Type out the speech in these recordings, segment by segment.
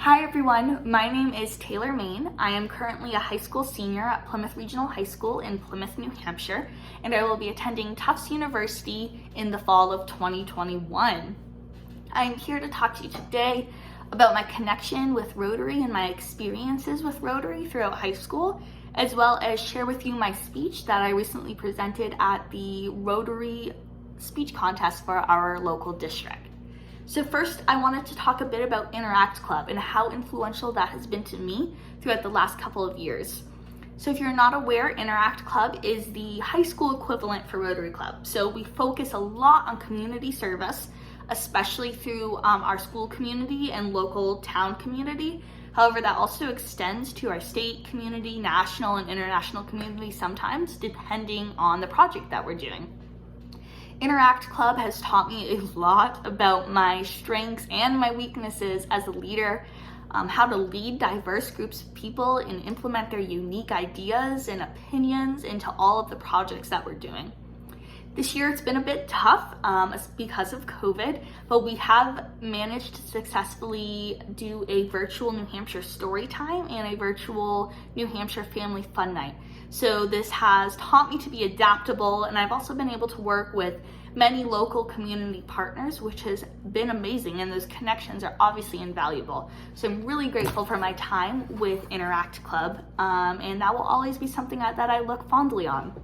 Hi everyone, my name is Taylor Maine. I am currently a high school senior at Plymouth Regional High School in Plymouth, New Hampshire, and I will be attending Tufts University in the fall of 2021. I am here to talk to you today about my connection with Rotary and my experiences with Rotary throughout high school, as well as share with you my speech that I recently presented at the Rotary speech contest for our local district. So first, I wanted to talk a bit about Interact Club and how influential that has been to me throughout the last couple of years. So if you're not aware, Interact Club is the high school equivalent for Rotary Club. So we focus a lot on community service, especially through our school community and local town community. However, that also extends to our state community, national and international community sometimes, depending on the project that we're doing. Interact Club has taught me a lot about my strengths and my weaknesses as a leader, how to lead diverse groups of people and implement their unique ideas and opinions into all of the projects that we're doing. This year it's been a bit tough because of COVID, but we have managed to successfully do a virtual New Hampshire story time and a virtual New Hampshire family fun night. So this has taught me to be adaptable, and I've also been able to work with many local community partners, which has been amazing, and those connections are obviously invaluable. So I'm really grateful for my time with Interact Club, and that will always be something that I look fondly on.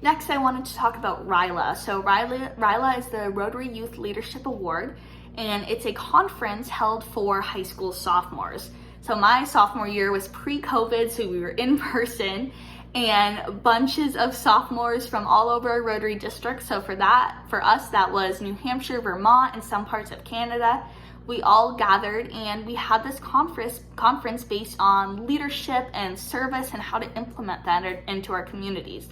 Next, I wanted to talk about RYLA. So RYLA is the Rotary Youth Leadership Award, and it's a conference held for high school sophomores. So my sophomore year was pre-COVID, so we were in person, and bunches of sophomores from all over our Rotary district. So for us, that was New Hampshire, Vermont, and some parts of Canada. We all gathered and we had this conference based on leadership and service and how to implement that into our communities.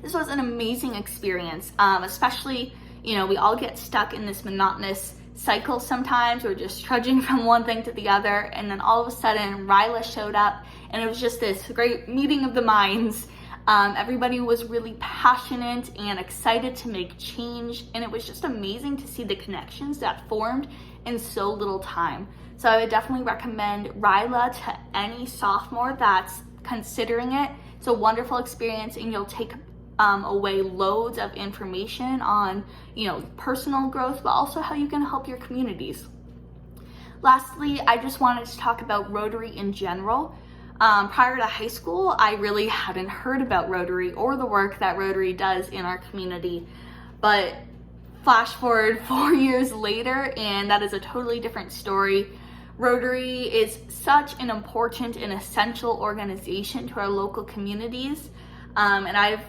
This was an amazing experience, especially, we all get stuck in this monotonous cycle sometimes. We're just trudging from one thing to the other, and then all of a sudden RYLA showed up, and it was just this great meeting of the minds. Everybody was really passionate and excited to make change, and it was just amazing to see the connections that formed in so little time. So I would definitely recommend RYLA to any sophomore that's considering it. It's a wonderful experience, and you'll take away loads of information on, personal growth, but also how you can help your communities. Lastly, I just wanted to talk about Rotary in general. Prior to high school, I really hadn't heard about Rotary or the work that Rotary does in our community. But flash forward 4 years later, and that is a totally different story. Rotary is such an important and essential organization to our local communities. And I've,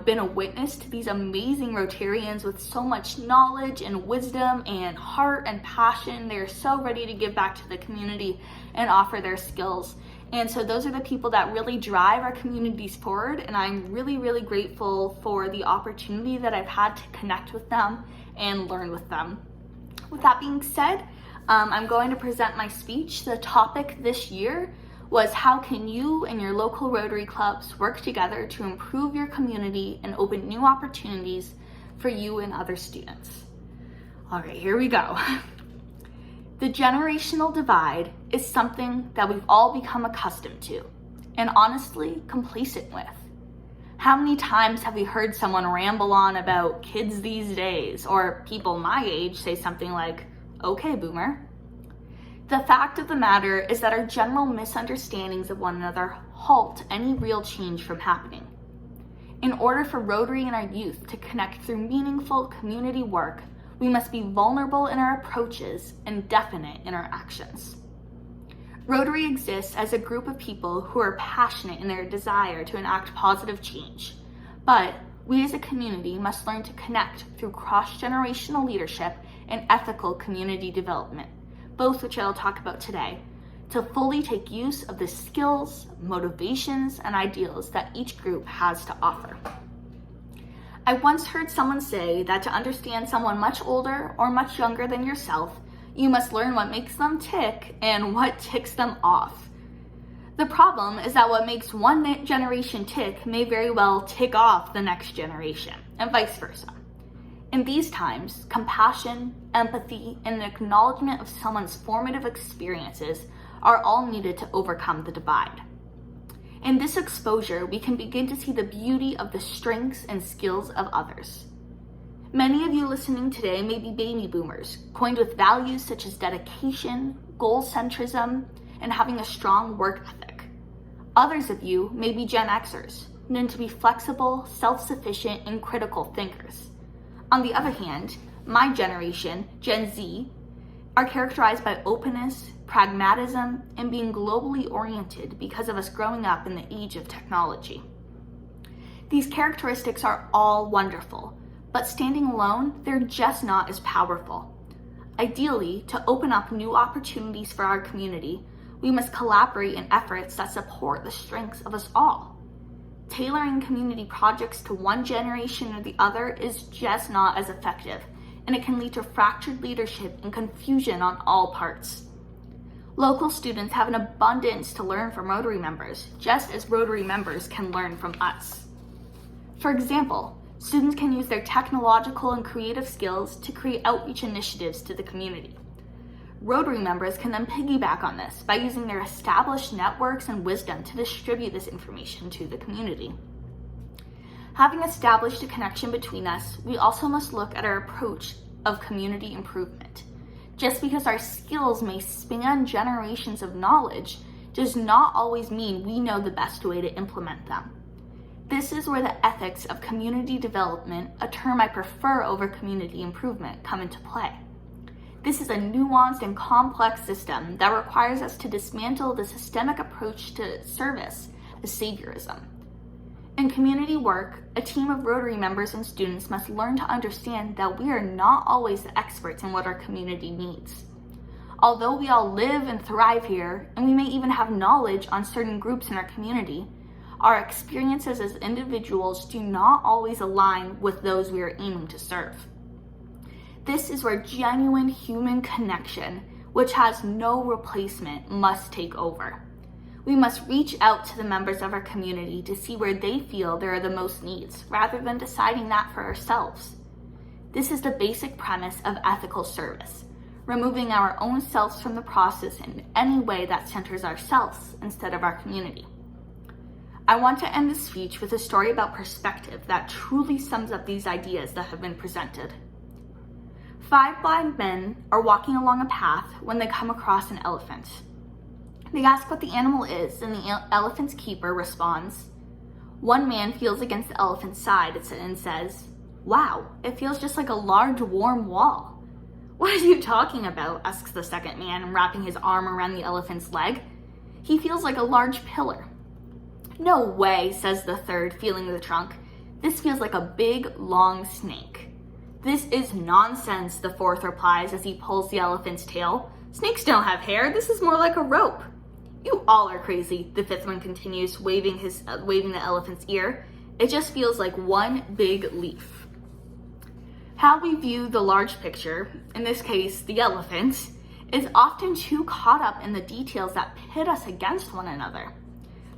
been a witness to these amazing Rotarians with so much knowledge and wisdom and heart and passion. They're so ready to give back to the community and offer their skills. And so those are the people that really drive our communities forward. And I'm really, really grateful for the opportunity that I've had to connect with them and learn with them. With that being said, I'm going to present my speech. The topic this year was how can you and your local Rotary clubs work together to improve your community and open new opportunities for you and other students. All right, here we go. The generational divide is something that we've all become accustomed to and honestly complacent with. How many times have we heard someone ramble on about kids these days, or people my age say something like, "Okay, boomer"? The fact of the matter is that our general misunderstandings of one another halt any real change from happening. In order for Rotary and our youth to connect through meaningful community work, we must be vulnerable in our approaches and definite in our actions. Rotary exists as a group of people who are passionate in their desire to enact positive change, but we as a community must learn to connect through cross-generational leadership and ethical community development, both which I'll talk about today, to fully take use of the skills, motivations, and ideals that each group has to offer. I once heard someone say that to understand someone much older or much younger than yourself, you must learn what makes them tick and what ticks them off. The problem is that what makes one generation tick may very well tick off the next generation, and vice versa. In these times, compassion, empathy, and an acknowledgement of someone's formative experiences are all needed to overcome the divide. In this exposure, we can begin to see the beauty of the strengths and skills of others. Many of you listening today may be baby boomers, coined with values such as dedication, goal-centrism, and having a strong work ethic. Others of you may be Gen Xers, known to be flexible, self-sufficient, and critical thinkers. On the other hand, my generation, Gen Z, are characterized by openness, pragmatism, and being globally oriented because of us growing up in the age of technology. These characteristics are all wonderful, but standing alone, they're just not as powerful. Ideally, to open up new opportunities for our community, we must collaborate in efforts that support the strengths of us all. Tailoring community projects to one generation or the other is just not as effective, and it can lead to fractured leadership and confusion on all parts. Local students have an abundance to learn from Rotary members, just as Rotary members can learn from us. For example, students can use their technological and creative skills to create outreach initiatives to the community. Rotary members can then piggyback on this by using their established networks and wisdom to distribute this information to the community. Having established a connection between us, we also must look at our approach of community improvement. Just because our skills may span generations of knowledge does not always mean we know the best way to implement them. This is where the ethics of community development, a term I prefer over community improvement, come into play. This is a nuanced and complex system that requires us to dismantle the systemic approach to service as saviorism. In community work, a team of Rotary members and students must learn to understand that we are not always the experts in what our community needs. Although we all live and thrive here, and we may even have knowledge on certain groups in our community, our experiences as individuals do not always align with those we are aiming to serve. This is where genuine human connection, which has no replacement, must take over. We must reach out to the members of our community to see where they feel there are the most needs, rather than deciding that for ourselves. This is the basic premise of ethical service, removing our own selves from the process in any way that centers ourselves instead of our community. I want to end this speech with a story about perspective that truly sums up these ideas that have been presented. 5 blind men are walking along a path when they come across an elephant. They ask what the animal is, and the elephant's keeper responds. One man feels against the elephant's side and says, "Wow, it feels just like a large warm wall." "What are you talking about?" asks the second man, wrapping his arm around the elephant's leg. "He feels like a large pillar." "No way," says the third, feeling the trunk. "This feels like a big, long snake." "This is nonsense," the fourth replies as he pulls the elephant's tail. "Snakes don't have hair. This is more like a rope." "You all are crazy," the fifth one continues, waving the elephant's ear. "It just feels like one big leaf." How we view the large picture, in this case the elephant, is often too caught up in the details that pit us against one another.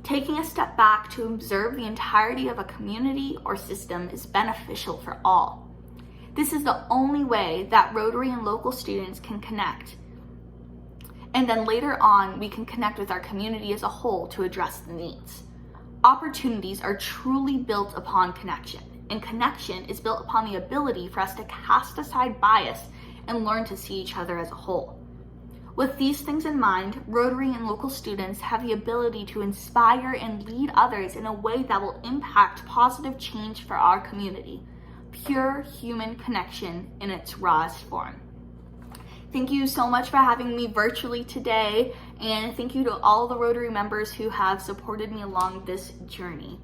Taking a step back to observe the entirety of a community or system is beneficial for all. This is the only way that Rotary and local students can connect. And then later on, we can connect with our community as a whole to address the needs. Opportunities are truly built upon connection, and connection is built upon the ability for us to cast aside bias and learn to see each other as a whole. With these things in mind, Rotary and local students have the ability to inspire and lead others in a way that will impact positive change for our community. Pure human connection in its rawest form. Thank you so much for having me virtually today, and thank you to all the Rotary members who have supported me along this journey.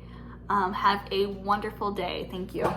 Have a wonderful day. Thank you.